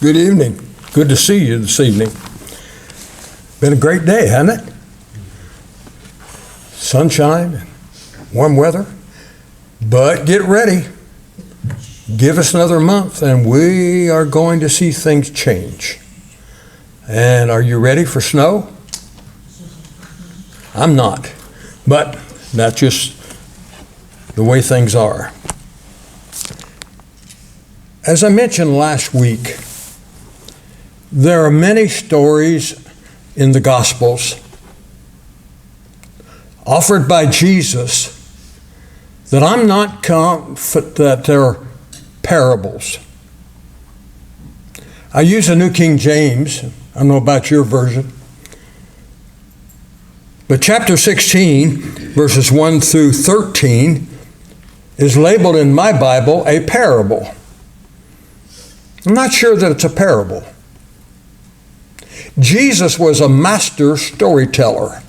Good evening. Good to see you this evening. Been a great day, hasn't it? Sunshine, warm weather. But get ready. Give us another month and we are going to see things change. And are you ready for snow? I'm not. But that's just the way things are. As I mentioned last week, there are many stories in the Gospels offered by Jesus that I'm not confident that they're parables. I use a New King James. I don't know about your version. But chapter 16, verses 1 through 13, is labeled in my Bible a parable. I'm not sure that it's a parable. Jesus was a master storyteller.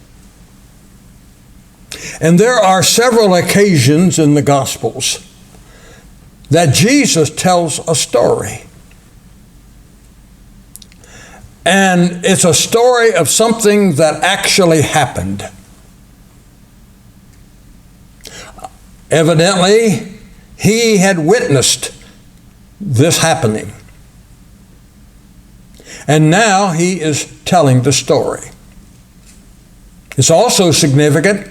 And there are several occasions in the Gospels that Jesus tells a story. And it's a story of something that actually happened. Evidently, he had witnessed this happening. And now he is telling the story. It's also significant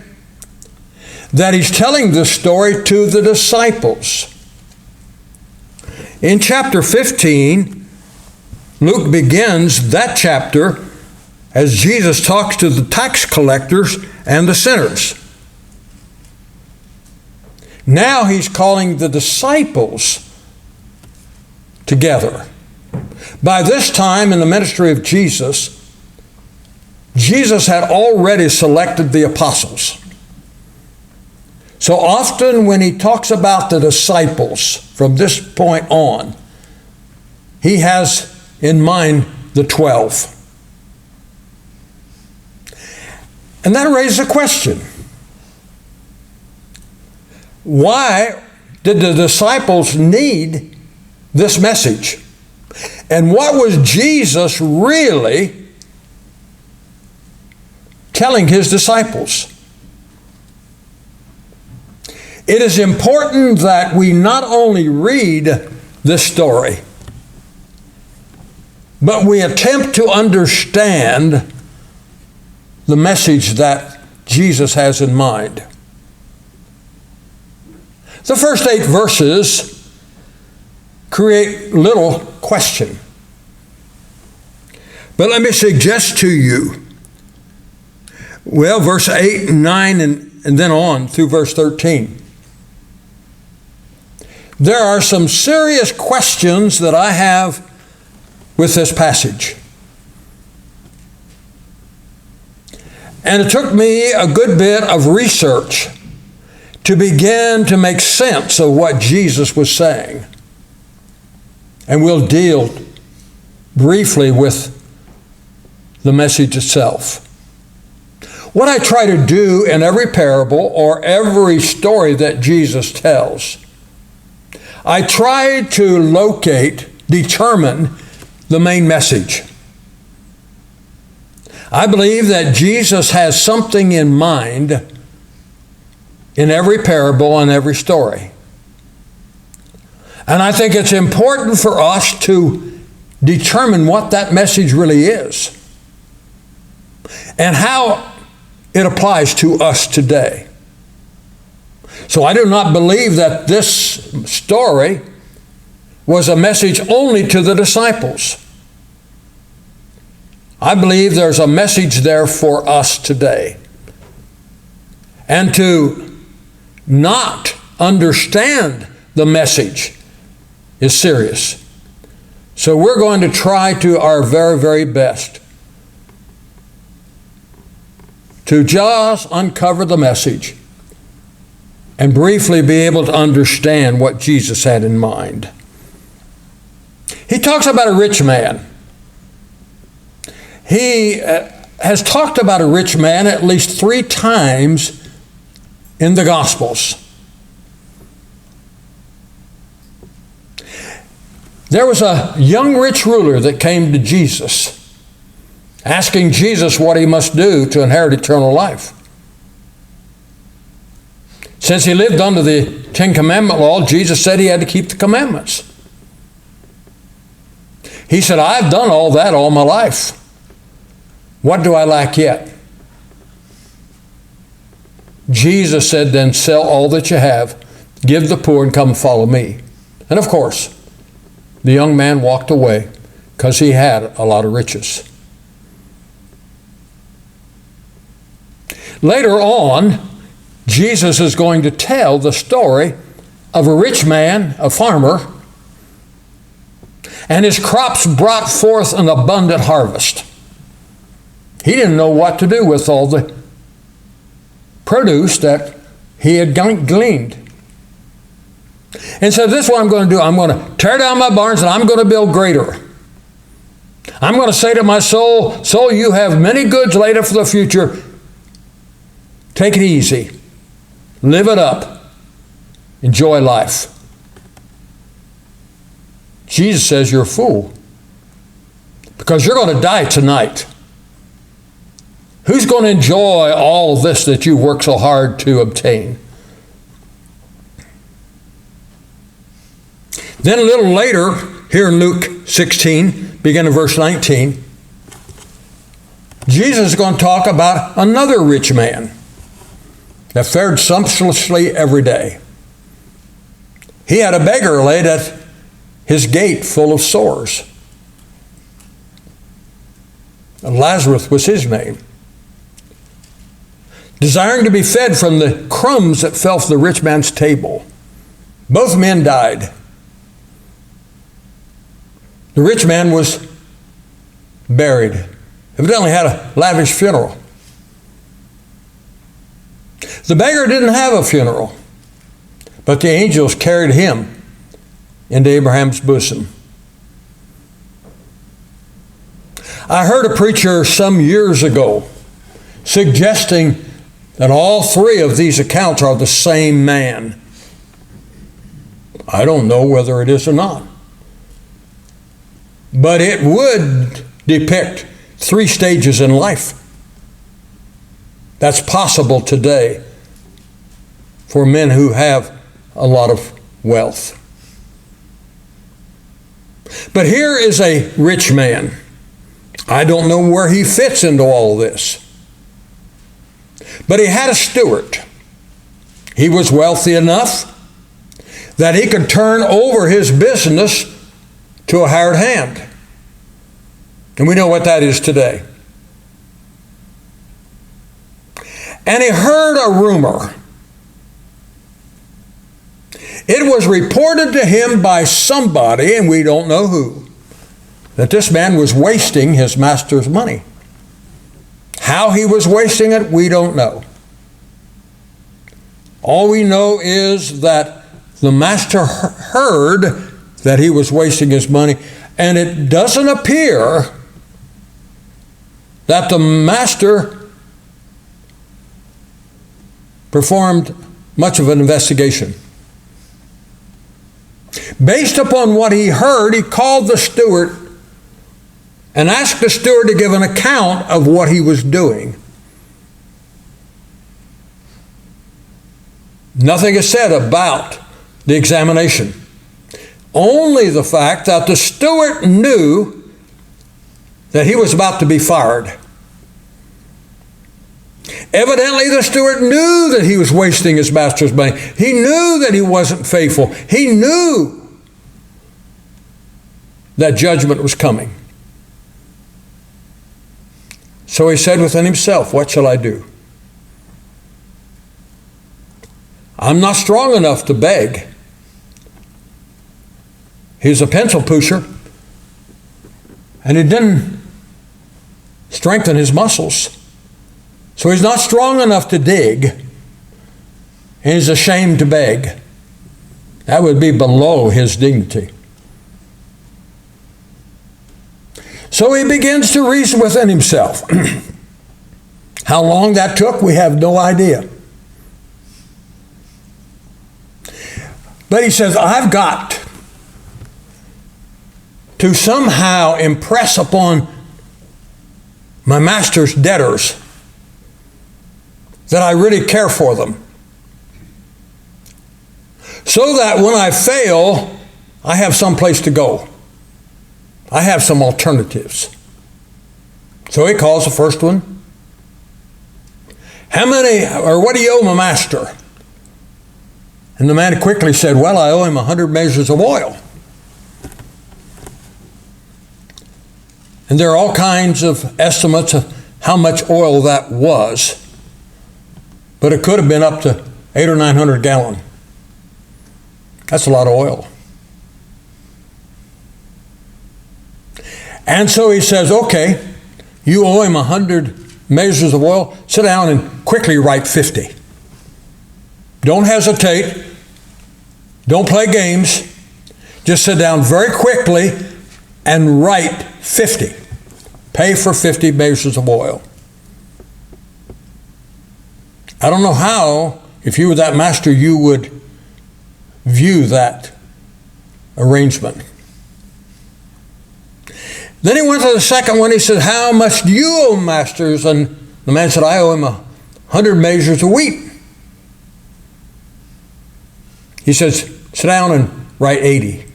that he's telling this story to the disciples. In chapter 15, Luke begins that chapter as Jesus talks to the tax collectors and the sinners. Now he's calling the disciples together. By this time in the ministry of Jesus, Jesus had already selected the apostles. So often when he talks about the disciples from this point on, he has in mind the 12. And that raises a question. Why did the disciples need this message? And what was Jesus really telling his disciples? It is important that we not only read this story, but we attempt to understand the message that Jesus has in mind. The first 8 verses create little question. But let me suggest to you, well, verse 8 and 9 and then on through verse 13. There are some serious questions that I have with this passage. And it took me a good bit of research to begin to make sense of what Jesus was saying. And we'll deal briefly with the message itself. What I try to do in every parable or every story that Jesus tells, I try to determine the main message. I believe that Jesus has something in mind in every parable and every story. And I think it's important for us to determine what that message really is and how it applies to us today. So I do not believe that this story was a message only to the disciples. I believe there's a message there for us today. And to not understand the message is serious. So we're going to try to our very, very best to just uncover the message and briefly be able to understand what Jesus had in mind. He talks about a rich man. He has talked about a rich man at least 3 times in the Gospels. There was a young rich ruler that came to Jesus, asking Jesus what he must do to inherit eternal life. Since he lived under the Ten Commandment law, Jesus said he had to keep the commandments. He said, I've done all that all my life. What do I lack yet? Jesus said, then sell all that you have, give the poor, and come and follow me. And of course, the young man walked away because he had a lot of riches. Later on, Jesus is going to tell the story of a rich man, a farmer, and his crops brought forth an abundant harvest. He didn't know what to do with all the produce that he had gleaned. And so this is what I'm going to do. I'm going to tear down my barns and I'm going to build greater. I'm going to say to my soul, soul, you have many goods laid up for the future. Take it easy. Live it up. Enjoy life. Jesus says you're a fool because you're going to die tonight. Who's going to enjoy all this that you work so hard to obtain? Then a little later, here in Luke 16, beginning in verse 19, Jesus is going to talk about another rich man that fared sumptuously every day. He had a beggar laid at his gate full of sores. And Lazarus was his name. Desiring to be fed from the crumbs that fell from the rich man's table. Both men died. The rich man was buried. Evidently had a lavish funeral. The beggar didn't have a funeral, but the angels carried him into Abraham's bosom. I heard a preacher some years ago suggesting that all three of these accounts are the same man. I don't know whether it is or not. But it would depict three stages in life. That's possible today for men who have a lot of wealth. But here is a rich man. I don't know where he fits into all this. But he had a steward. He was wealthy enough that he could turn over his business to a hired hand. And we know what that is today. And he heard a rumor. It was reported to him by somebody, and we don't know who, that this man was wasting his master's money. How he was wasting it, we don't know. All we know is that the master heard that he was wasting his money, and it doesn't appear that the master performed much of an investigation. Based upon what he heard, he called the steward and asked the steward to give an account of what he was doing. Nothing is said about the examination. Only the fact that the steward knew that he was about to be fired. Evidently, the steward knew that he was wasting his master's money. He knew that he wasn't faithful. He knew that judgment was coming. So he said within himself, what shall I do? I'm not strong enough to beg. He's a pencil pusher, and he didn't strengthen his muscles. So he's not strong enough to dig, and he's ashamed to beg. That would be below his dignity. So he begins to reason within himself. How long that took, we have no idea. But he says, I've got to somehow impress upon my master's debtors that I really care for them, so that when I fail, I have some place to go. I have some alternatives. So he calls the first one. How many, or what do you owe my master? And the man quickly said, well, I owe him 100 measures of oil. And there are all kinds of estimates of how much oil that was. But it could have been up to 800 or 900 gallons. That's a lot of oil. And so he says, okay, you owe him 100 measures of oil. Sit down and quickly write 50. Don't hesitate. Don't play games. Just sit down very quickly and write 50. Pay for 50 measures of oil. I don't know how, if you were that master, you would view that arrangement. Then he went to the second one. He said, how much do you owe masters? And the man said, I owe him 100 measures of wheat. He says, sit down and write 80.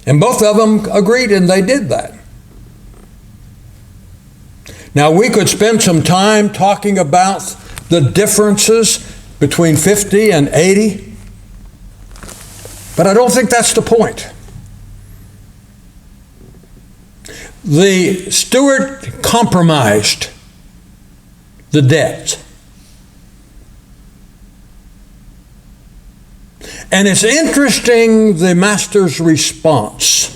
And both of them agreed, and they did that. Now, we could spend some time talking about the differences between 50 and 80, but I don't think that's the point. The steward compromised the debt. And it's interesting, the master's response.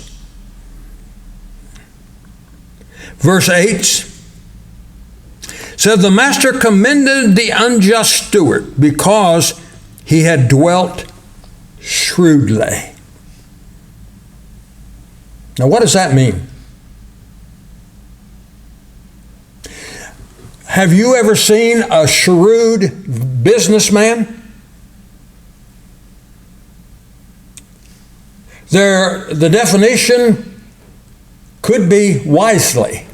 Verse 8 said, the master commended the unjust steward because he had dwelt shrewdly. Now, what does that mean? Have you ever seen a shrewd businessman? The definition could be wisely.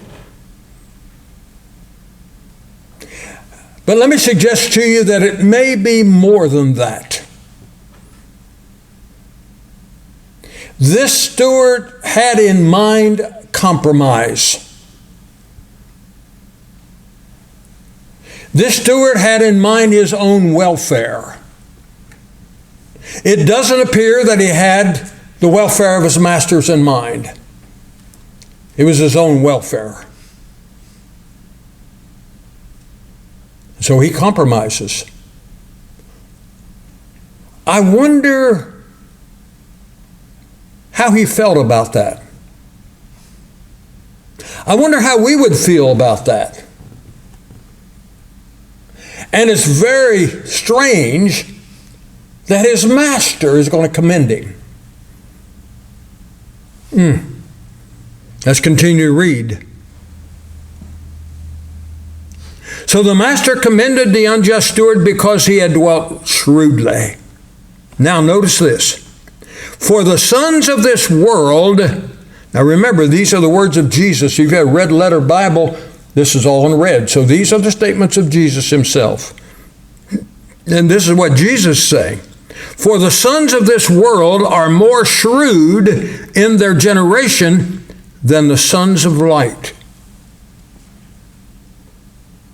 But let me suggest to you that it may be more than that. This steward had in mind compromise. This steward had in mind his own welfare. It doesn't appear that he had the welfare of his masters in mind. It was his own welfare. So he compromises. I wonder how he felt about that. I wonder how we would feel about that. And it's very strange that his master is going to commend him. Let's continue to read. So the master commended the unjust steward because he had dwelt shrewdly. Now notice this. For the sons of this world, now remember, these are the words of Jesus. If you've got a red letter Bible, this is all in red. So these are the statements of Jesus himself. And this is what Jesus is saying. For the sons of this world are more shrewd in their generation than the sons of light.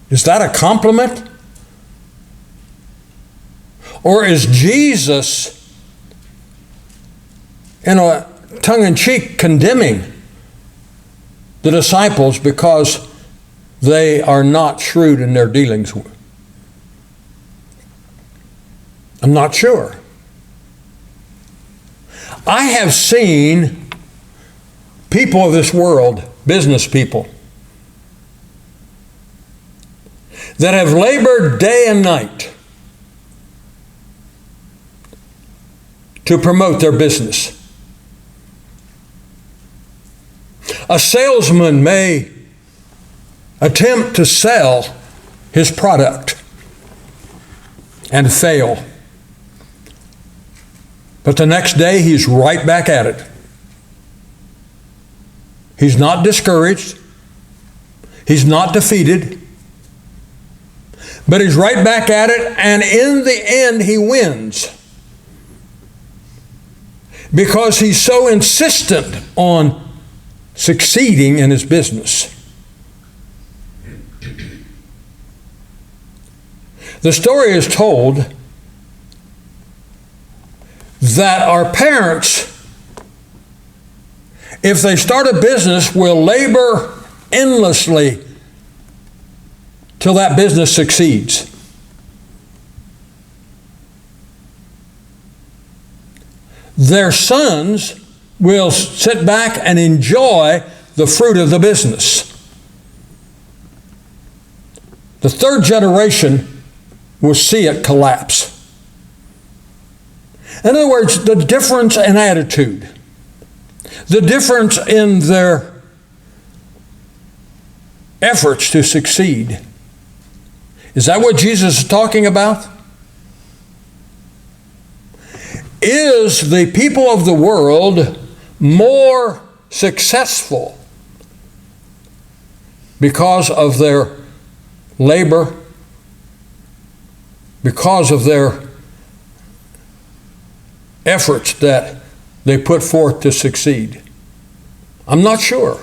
Is that a compliment? Or is Jesus, in a tongue-in-cheek, condemning the disciples because they are not shrewd in their dealings with? I'm not sure. I have seen people of this world, business people, that have labored day and night to promote their business. A salesman may attempt to sell his product and fail. But the next day he's right back at it. He's not discouraged. He's not defeated. But he's right back at it, and in the end he wins. Because he's so insistent on succeeding in his business. The story is told that our parents, if they start a business, will labor endlessly till that business succeeds. Their sons will sit back and enjoy the fruit of the business. The third generation will see it collapse. In other words, the difference in attitude, the difference in their efforts to succeed. Is that what Jesus is talking about? Is the people of the world more successful because of their labor, because of their efforts that they put forth to succeed? I'm not sure.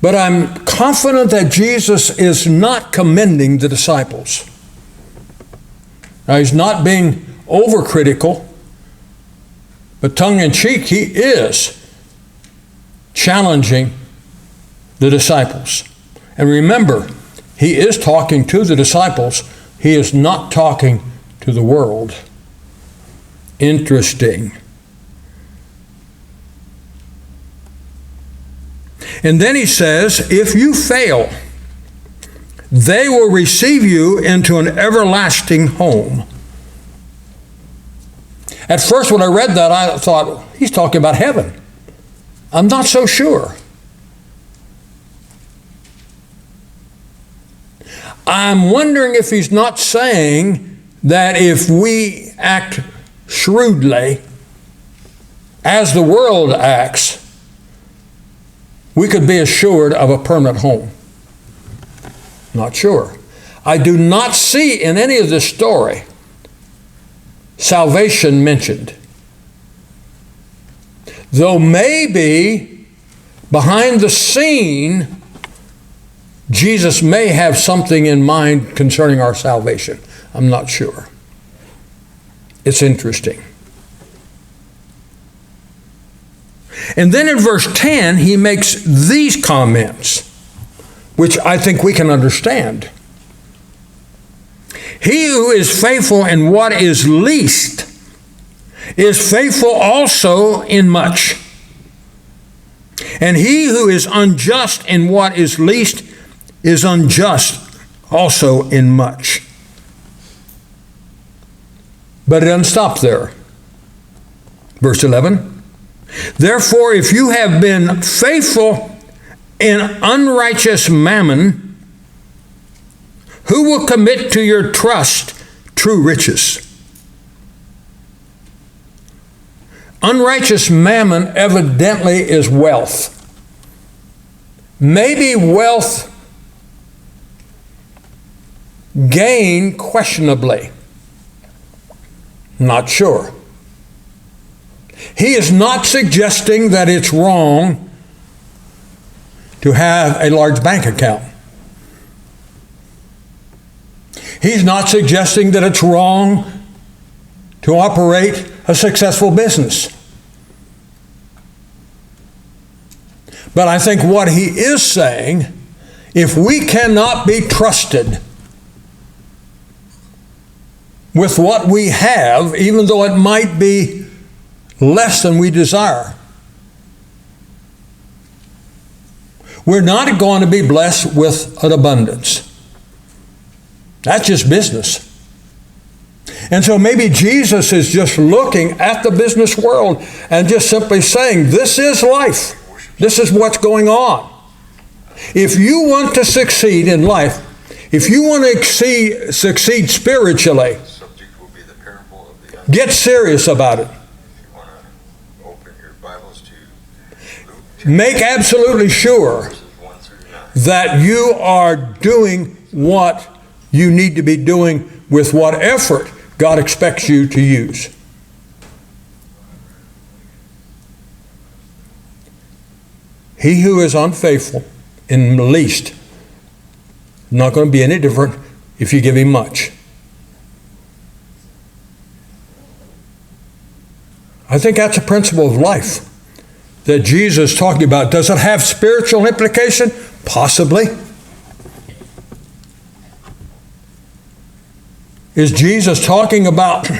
But I'm confident that Jesus is not commending the disciples. Now, he's not being overcritical, but tongue-in-cheek, he is challenging the disciples. And remember, he is talking to the disciples. He is not talking to the world. Interesting. And then he says, if you fail, they will receive you into an everlasting home. At first when I read that, I thought, he's talking about heaven. I'm not so sure. I'm wondering if he's not saying that if we act shrewdly, as the world acts, we could be assured of a permanent home. Not sure. I do not see in any of this story salvation mentioned. Though maybe behind the scene, Jesus may have something in mind concerning our salvation. I'm not sure. It's interesting. And then in verse 10, he makes these comments, which I think we can understand. He who is faithful in what is least is faithful also in much. And he who is unjust in what is least is unjust also in much. But it doesn't stop there. Verse 11. Therefore, if you have been faithful in unrighteous mammon, who will commit to your trust true riches? Unrighteous mammon evidently is wealth. Maybe wealth gained questionably. Not sure. He is not suggesting that it's wrong to have a large bank account. He's not suggesting that it's wrong to operate a successful business. But I think what he is saying, if we cannot be trusted with what we have, even though it might be less than we desire, we're not going to be blessed with an abundance. That's just business. And so maybe Jesus is just looking at the business world and just simply saying, this is life. This is what's going on. If you want to succeed in life, if you want to succeed spiritually, get serious about it. Make absolutely sure that you are doing what you need to be doing with what effort God expects you to use. He who is unfaithful in the least, not going to be any different if you give him much. I think that's a principle of life that Jesus is talking about. Does it have spiritual implication? Possibly. Is Jesus talking about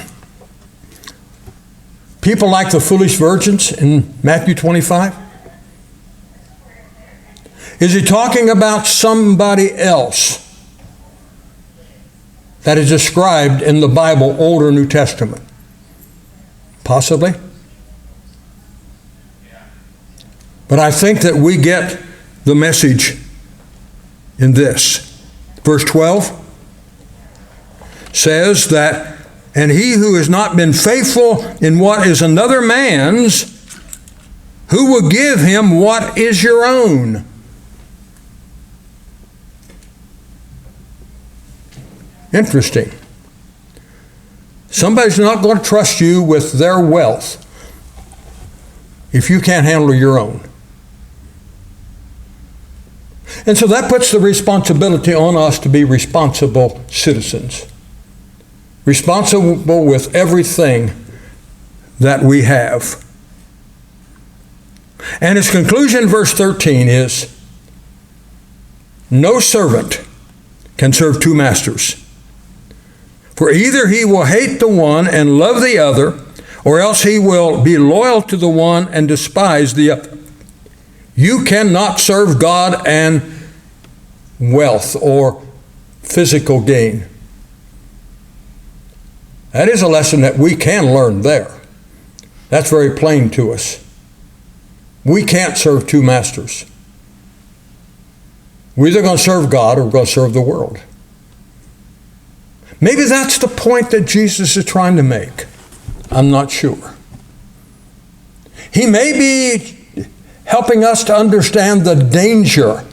people like the foolish virgins in Matthew 25? Is he talking about somebody else that is described in the Bible, Old or New Testament? Possibly. But I think that we get the message in this. Verse 12 says that, and he who has not been faithful in what is another man's, who will give him what is your own? Interesting. Somebody's not going to trust you with their wealth if you can't handle your own. And so that puts the responsibility on us to be responsible citizens. Responsible with everything that we have. And his conclusion in verse 13 is, no servant can serve two masters. For either he will hate the one and love the other, or else he will be loyal to the one and despise the other. You cannot serve God and wealth or physical gain. That is a lesson that we can learn there. That's very plain to us. We can't serve two masters. We're either going to serve God or we're going to serve the world. Maybe that's the point that Jesus is trying to make. I'm not sure. He may be helping us to understand the danger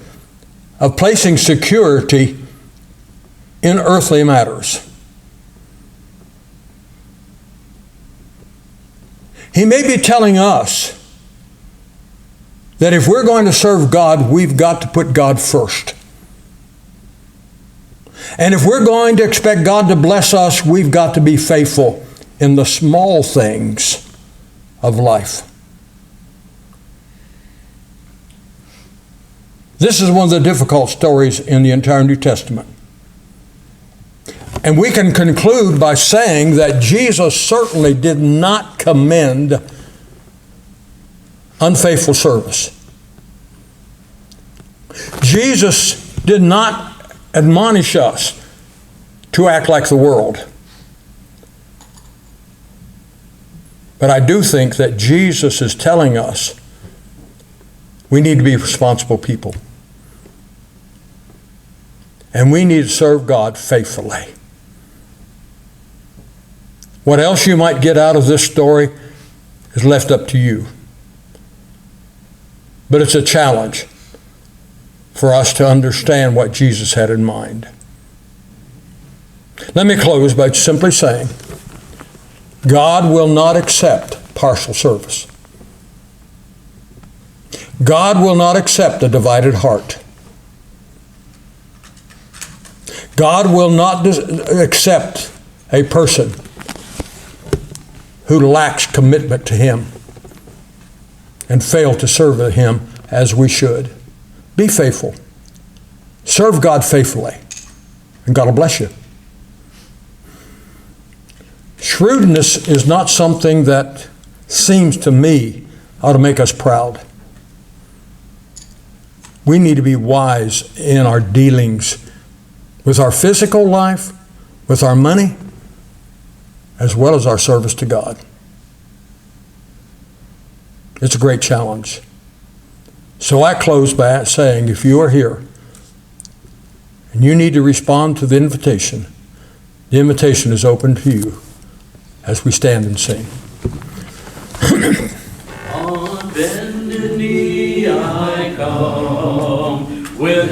of placing security in earthly matters. He may be telling us that if we're going to serve God, we've got to put God first. And if we're going to expect God to bless us, we've got to be faithful in the small things of life. This is one of the difficult stories in the entire New Testament. And we can conclude by saying that Jesus certainly did not commend unfaithful service. Jesus did not admonish us to act like the world. But I do think that Jesus is telling us we need to be responsible people. And we need to serve God faithfully. What else you might get out of this story is left up to you. But it's a challenge for us to understand what Jesus had in mind. Let me close by simply saying, God will not accept partial service. God will not accept a divided heart. God will not accept a person who lacks commitment to Him and fail to serve Him as we should. Be faithful. Serve God faithfully, and God will bless you. Shrewdness is not something that seems to me ought to make us proud. We need to be wise in our dealings with our physical life, with our money, as well as our service to God. It's a great challenge. So I close by saying, if you are here and you need to respond to the invitation is open to you as we stand and sing. On bended knee I come with